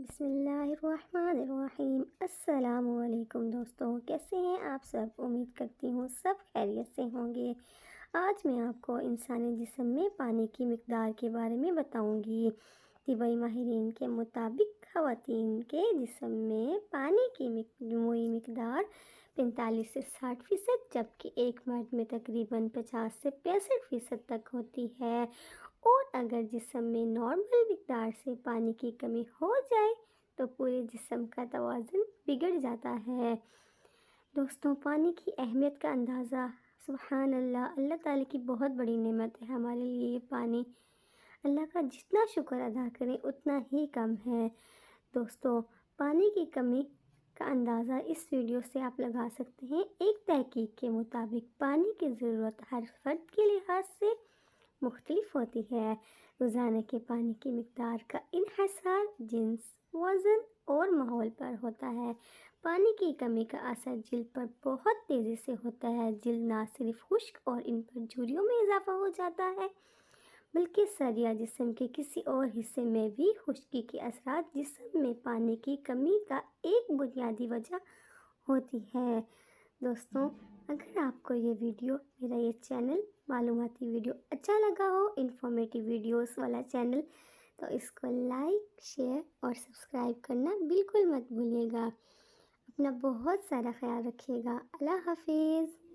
بسم اللہ الرحمن الرحیم۔ السلام علیکم دوستوں، کیسے ہیں آپ سب؟ امید کرتی ہوں سب خیریت سے ہوں گے۔ آج میں آپ کو انسانی جسم میں پانی کی مقدار کے بارے میں بتاؤں گی۔ طبی ماہرین کے مطابق خواتین کے جسم میں پانی کی مجموعی مقدار 45 سے 60%، جبکہ ایک مرد میں تقریباً 50 سے 65% تک ہوتی ہے۔ اور اگر جسم میں نارمل مقدار سے پانی کی کمی ہو جائے تو پورے جسم کا توازن بگڑ جاتا ہے۔ دوستوں، پانی کی اہمیت کا اندازہ، سبحان اللہ، اللہ تعالیٰ کی بہت بڑی نعمت ہے ہمارے لیے یہ پانی۔ اللہ کا جتنا شکر ادا کریں اتنا ہی کم ہے۔ دوستوں، پانی کی کمی کا اندازہ اس ویڈیو سے آپ لگا سکتے ہیں۔ ایک تحقیق کے مطابق پانی کی ضرورت ہر فرد کے لحاظ سے مختلف ہوتی ہے۔ روزانہ کے پانی کی مقدار کا انحصار جنس، وزن اور ماحول پر ہوتا ہے۔ پانی کی کمی کا اثر جلد پر بہت تیزی سے ہوتا ہے۔ جلد نہ صرف خشک اور ان پر جھریوں میں اضافہ ہو جاتا ہے، بلکہ سر یا جسم کے کسی اور حصے میں بھی خشکی کے اثرات جسم میں پانی کی کمی کا ایک بنیادی وجہ ہوتی ہے۔ دوستوں، اگر آپ کو یہ ویڈیو، میرا یہ چینل، معلوماتی ویڈیو اچھا لگا ہو، انفارمیٹیو ویڈیوز والا چینل، تو اس کو لائک، شیئر اور سبسکرائب کرنا بالکل مت بھولیے گا۔ اپنا بہت سارا خیال رکھیے گا۔ اللہ حافظ۔